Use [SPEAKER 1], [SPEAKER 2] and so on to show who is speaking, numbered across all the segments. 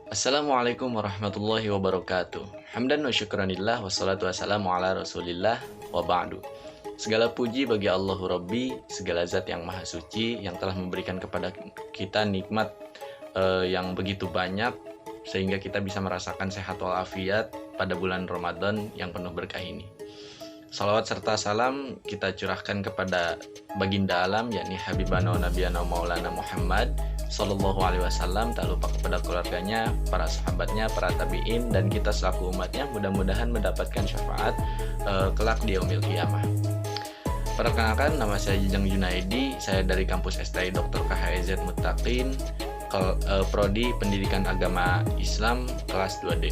[SPEAKER 1] Assalamualaikum warahmatullahi wabarakatuh. Hamdan wa syukranillah wassalatu wassalamu ala rasulillah wa ba'du. Segala puji bagi Allahu Rabbi, segala zat yang maha suci yang telah memberikan kepada kita nikmat yang begitu banyak sehingga kita bisa merasakan sehat walafiat pada bulan Ramadan yang penuh berkah ini. Salawat serta salam kita curahkan kepada baginda alam, yakni Habibana wa Nabiyana Maulana Muhammad Sallallahu Alaihi Wasallam, tak lupa kepada keluarganya, para sahabatnya, para tabiin, dan kita selaku umatnya mudah-mudahan mendapatkan syafaat kelak di yaumil qiyamah. Perkenalkan, nama saya Jijang Junaidi, saya dari kampus STI Dr. KHIZ Muttaqin, Prodi Pendidikan Agama Islam kelas 2D.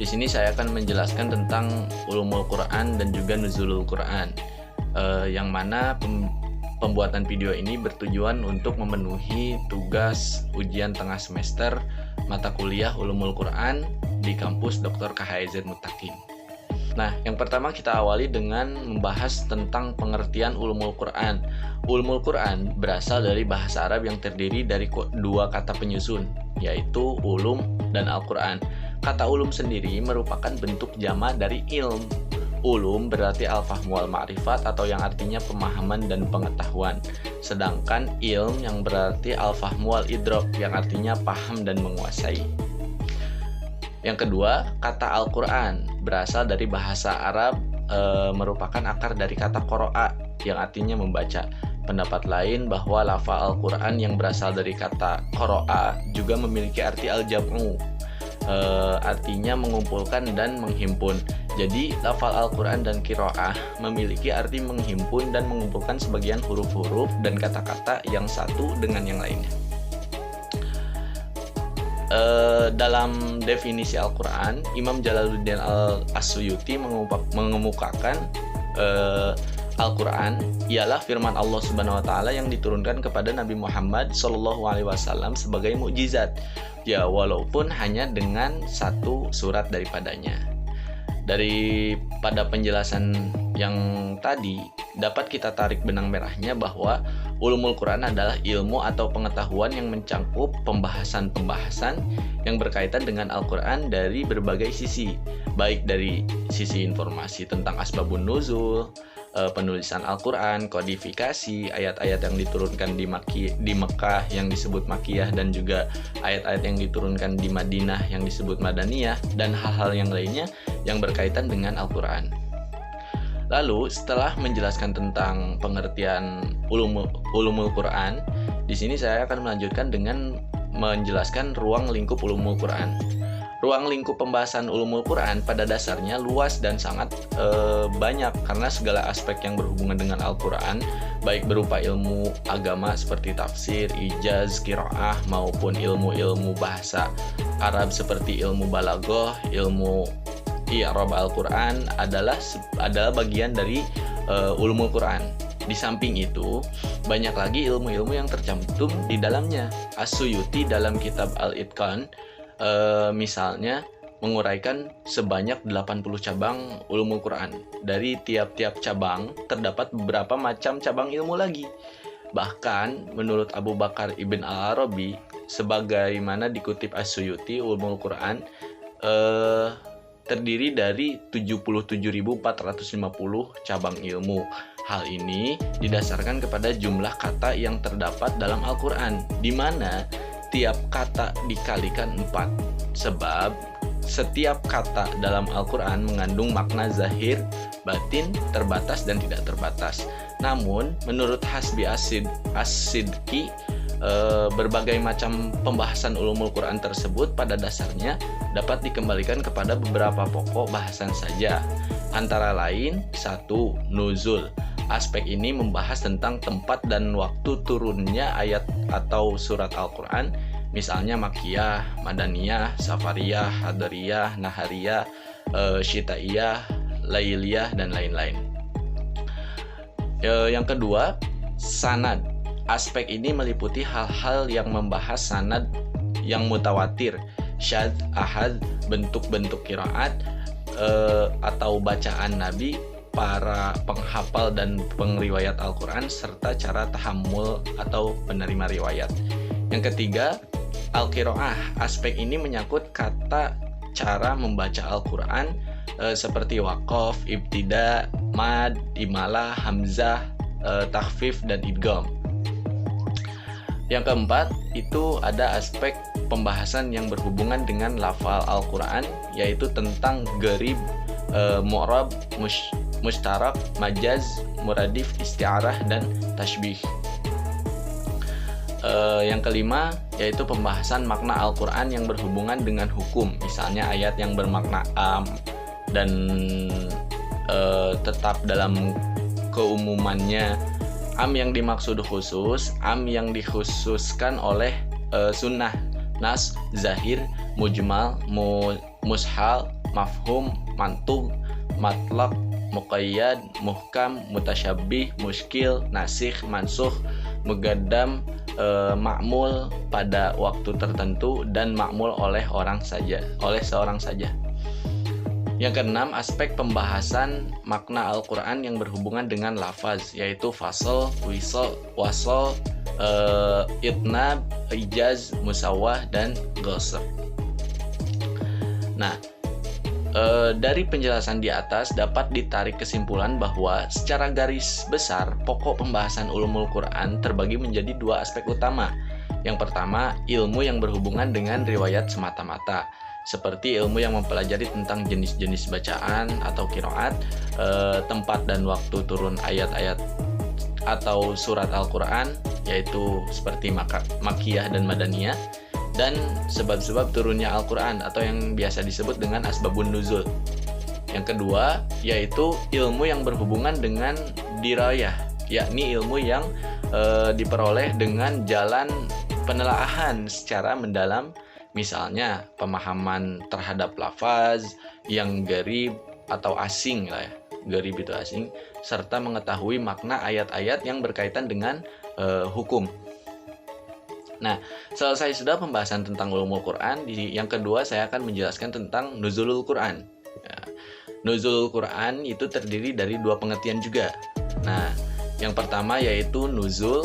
[SPEAKER 1] Di sini saya akan menjelaskan tentang ulumul Quran dan juga nuzulul Quran, yang mana pembuatan video ini bertujuan untuk memenuhi tugas ujian tengah semester mata kuliah ulumul Quran di kampus Dr. KHIZ Muttaqin. Nah, yang pertama kita awali dengan membahas tentang pengertian ulumul Quran. Ulumul Quran berasal dari bahasa Arab yang terdiri dari dua kata penyusun, yaitu ulum dan Al-Quran. Kata ulum sendiri merupakan bentuk jamak dari ilm. Ulum berarti al-fahmu wal-ma'rifat atau yang artinya pemahaman dan pengetahuan. Sedangkan ilm yang berarti al-fahmu wal-idrok yang artinya paham dan menguasai. Yang kedua, kata Al-Quran berasal dari bahasa Arab, merupakan akar dari kata qara'a yang artinya membaca. Pendapat lain bahwa lafaz Al-Quran yang berasal dari kata qara'a juga memiliki arti al-jam'u, artinya mengumpulkan dan menghimpun. Jadi lafal Al-Quran dan qiraah memiliki arti menghimpun dan mengumpulkan sebagian huruf-huruf dan kata-kata yang satu dengan yang lainnya. Dalam definisi Al-Quran, Imam Jalaluddin As-Suyuti mengemukakan Al-Quran ialah firman Allah Subhanahu wa taala yang diturunkan kepada Nabi Muhammad Sallallahu Alaihi Wasallam sebagai mukjizat, ya walaupun hanya dengan satu surat daripadanya. Daripada penjelasan yang tadi, dapat kita tarik benang merahnya bahwa ulumul Quran adalah ilmu atau pengetahuan yang mencakup pembahasan-pembahasan yang berkaitan dengan Al-Quran dari berbagai sisi, baik dari sisi informasi tentang asbabun nuzul, penulisan Al-Quran, kodifikasi, ayat-ayat yang diturunkan di Mekah yang disebut Makiyah, dan juga ayat-ayat yang diturunkan di Madinah yang disebut Madaniyah, dan hal-hal yang lainnya yang berkaitan dengan Al-Quran. Lalu setelah menjelaskan tentang pengertian ulumul Quran, di sini saya akan melanjutkan dengan menjelaskan ruang lingkup ulumul Quran. Ruang lingkup pembahasan ulumul Quran pada dasarnya luas dan sangat banyak karena segala aspek yang berhubungan dengan Al-Quran, baik berupa ilmu agama seperti tafsir, ijaz, qiraah, maupun ilmu-ilmu bahasa Arab seperti ilmu balaghah, ilmu i'rab Al-Quran adalah bagian dari ulumul Quran. Di samping itu, banyak lagi ilmu-ilmu yang tercantum di dalamnya. As-Suyuti dalam kitab Al-Itqan misalnya menguraikan sebanyak 80 cabang ulumul Quran. Dari tiap-tiap cabang terdapat beberapa macam cabang ilmu lagi. Bahkan menurut Abu Bakar Ibn Al-Arabi, sebagaimana dikutip As-Suyuti, ulumul Quran terdiri dari 77.450 cabang ilmu. Hal ini didasarkan kepada jumlah kata yang terdapat dalam Al-Quran, di mana tiap kata dikalikan 4, sebab setiap kata dalam Al-Quran mengandung makna zahir, batin, terbatas, dan tidak terbatas. Namun, menurut Hasbi As-Sidki, berbagai macam pembahasan ulumul Quran tersebut pada dasarnya dapat dikembalikan kepada beberapa pokok bahasan saja. Antara lain, 1. Nuzul. Aspek ini membahas tentang tempat dan waktu turunnya ayat atau surat Al-Quran, misalnya Makiyah, Madaniyah, Safariyah, Hadariyah, Nahariyah, Syitaiyah, Lailiyah, dan lain-lain. Yang kedua, sanad. Aspek ini meliputi hal-hal yang membahas sanad yang mutawatir, syadz, ahad, bentuk-bentuk qiraat atau bacaan Nabi, para penghafal dan pengriwayat Al-Quran, serta cara tahammul atau penerima riwayat. Yang ketiga, al-qiraah. Aspek ini menyangkut kata cara membaca Al-Quran seperti waqaf, ibtida, mad, imalah, hamzah, takhfif, dan idgham. Yang keempat, itu ada aspek pembahasan yang berhubungan dengan lafal Al-Quran, yaitu tentang gharib, mu'rab, mustarak, majaz, muradif, isti'arah, dan tashbih. Yang kelima, yaitu pembahasan makna Al-Quran yang berhubungan dengan hukum. Misalnya ayat yang bermakna am dan tetap dalam keumumannya, am yang dimaksud khusus, am yang dikhususkan oleh sunnah, nas, zahir, mujmal, mushal, mafhum, mantug, matlaq, muqayyad, muhkam, mutasyabih, muskil, nasikh, mansukh, mugaddam, makmul pada waktu tertentu, dan makmul oleh seorang saja. Yang keenam, aspek pembahasan makna Al-Quran yang berhubungan dengan lafaz, yaitu fasl, wisl, wasl, itnab, ijaz, musawah, dan ghasr. Nah, dari penjelasan di atas dapat ditarik kesimpulan bahwa secara garis besar pokok pembahasan ulumul Quran terbagi menjadi dua aspek utama. Yang pertama, ilmu yang berhubungan dengan riwayat semata-mata, seperti ilmu yang mempelajari tentang jenis-jenis bacaan atau qiraat, tempat dan waktu turun ayat-ayat atau surat Al-Quran, yaitu seperti Makkiyah dan Madaniyah, dan sebab-sebab turunnya Al-Quran atau yang biasa disebut dengan asbabun nuzul. Yang kedua, yaitu ilmu yang berhubungan dengan dirayah, yakni ilmu yang diperoleh dengan jalan penelaahan secara mendalam, misalnya pemahaman terhadap lafaz yang gharib atau asing lah ya, gharib itu asing, serta mengetahui makna ayat-ayat yang berkaitan dengan hukum. Nah, selesai sudah pembahasan tentang ulumul Quran. Yang kedua, saya akan menjelaskan tentang nuzulul Quran. Ya, nuzulul Quran itu terdiri dari dua pengertian juga. Nah, yang pertama yaitu nuzul.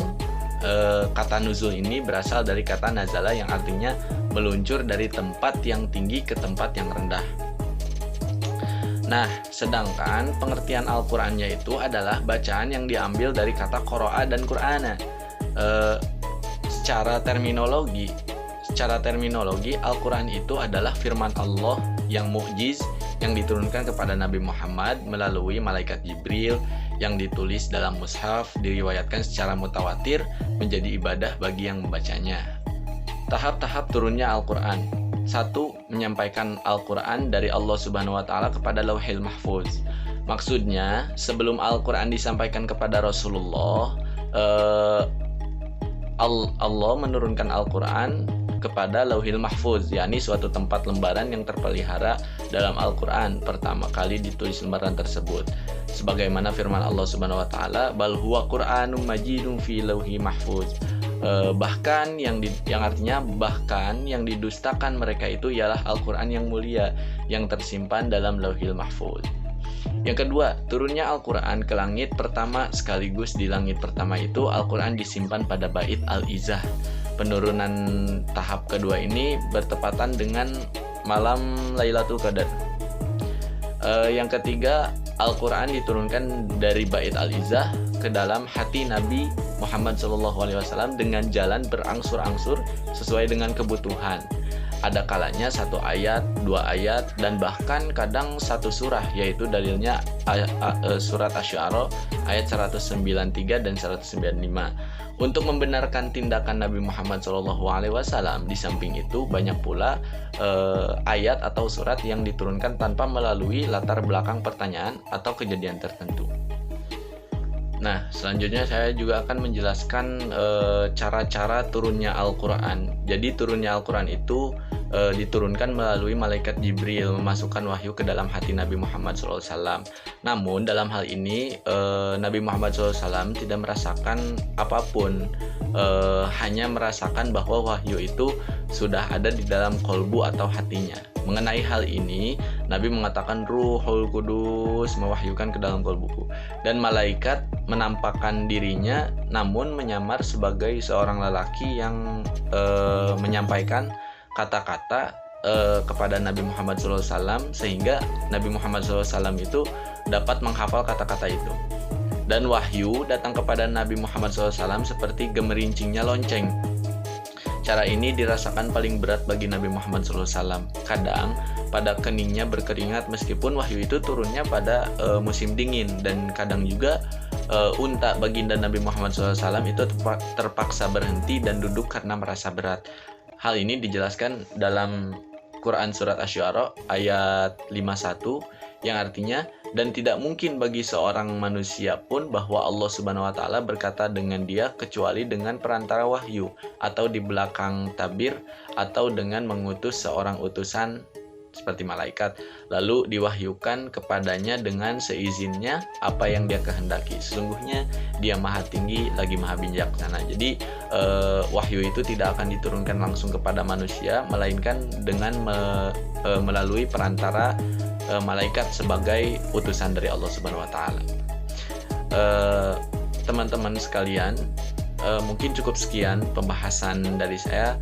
[SPEAKER 1] Kata nuzul ini berasal dari kata nazala yang artinya meluncur dari tempat yang tinggi ke tempat yang rendah. Nah, sedangkan pengertian Al-Qur'annya itu adalah bacaan yang diambil dari kata qara'a dan qur'ana. Secara terminologi Al-Quran itu adalah firman Allah yang mukjiz yang diturunkan kepada Nabi Muhammad melalui malaikat Jibril, yang ditulis dalam mushaf, diriwayatkan secara mutawatir, menjadi ibadah bagi yang membacanya. Tahap-tahap turunnya Al-Quran. 1. Menyampaikan Al-Quran dari Allah Subhanahu wa Ta'ala kepada Lauhil Mahfuz. Maksudnya, sebelum Al-Quran disampaikan kepada Rasulullah, Allah menurunkan Al-Quran kepada Lauhil Mahfuz, yakni suatu tempat lembaran yang terpelihara dalam Al-Quran. Pertama kali ditulis lembaran tersebut, sebagaimana firman Allah Subhanahu wa Ta'ala, bal huwa Qur'anum majidun fi lauhi mahfuz. Bahkan yang artinya bahkan yang didustakan mereka itu ialah Al-Quran yang mulia yang tersimpan dalam Lauhil Mahfuz. Yang kedua, turunnya Al-Quran ke langit pertama sekaligus di langit pertama itu Al-Quran disimpan pada bait Al-Izzah. Penurunan tahap kedua ini bertepatan dengan malam Lailatul Qadar. Yang ketiga, Al-Quran diturunkan dari bait Al-Izzah ke dalam hati Nabi Muhammad SAW dengan jalan berangsur-angsur sesuai dengan kebutuhan. Ada kalanya satu ayat, dua ayat, dan bahkan kadang satu surah, yaitu dalilnya surat Asy-Syu'ara ayat 193 dan 195. Untuk membenarkan tindakan Nabi Muhammad SAW, di samping itu banyak pula ayat atau surat yang diturunkan tanpa melalui latar belakang pertanyaan atau kejadian tertentu. Nah, selanjutnya saya juga akan menjelaskan cara-cara turunnya Al-Quran. Jadi turunnya Al-Quran itu diturunkan melalui malaikat Jibril, memasukkan wahyu ke dalam hati Nabi Muhammad SAW. Namun dalam hal ini Nabi Muhammad SAW tidak merasakan apapun, hanya merasakan bahwa wahyu itu sudah ada di dalam kolbu atau hatinya. Mengenai hal ini, Nabi mengatakan Ruhul Kudus mewahyukan ke dalam kalbuku, dan malaikat menampakkan dirinya namun menyamar sebagai seorang lelaki yang menyampaikan kata-kata kepada Nabi Muhammad SAW, sehingga Nabi Muhammad SAW itu dapat menghafal kata-kata itu. Dan wahyu datang kepada Nabi Muhammad SAW seperti gemerincingnya lonceng. Cara ini dirasakan paling berat bagi Nabi Muhammad SAW. Kadang pada keningnya berkeringat meskipun wahyu itu turunnya pada musim dingin, dan kadang juga unta baginda Nabi Muhammad SAW itu terpaksa berhenti dan duduk karena merasa berat. Hal ini dijelaskan dalam Quran Surat Asy-Syu'ara ayat 51 yang artinya, dan tidak mungkin bagi seorang manusia pun bahwa Allah Subhanahu wa Ta'ala berkata dengan dia kecuali dengan perantara wahyu, atau di belakang tabir, atau dengan mengutus seorang utusan seperti malaikat, lalu diwahyukan kepadanya dengan seizinnya apa yang dia kehendaki. Sesungguhnya dia maha tinggi lagi maha bijaksana. Jadi wahyu itu tidak akan diturunkan langsung kepada manusia, melainkan dengan melalui perantara malaikat sebagai utusan dari Allah Subhanahu wa Ta'ala. Teman-teman sekalian, mungkin cukup sekian pembahasan dari saya.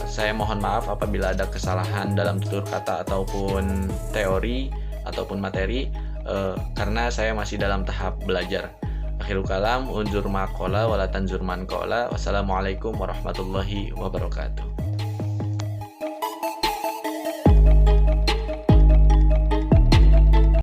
[SPEAKER 1] Saya mohon maaf apabila ada kesalahan dalam tutur kata ataupun teori ataupun materi, karena saya masih dalam tahap belajar. Akhirul kalam, unzur ma qala wala tanzur man qala. Wassalamualaikum warahmatullahi wabarakatuh.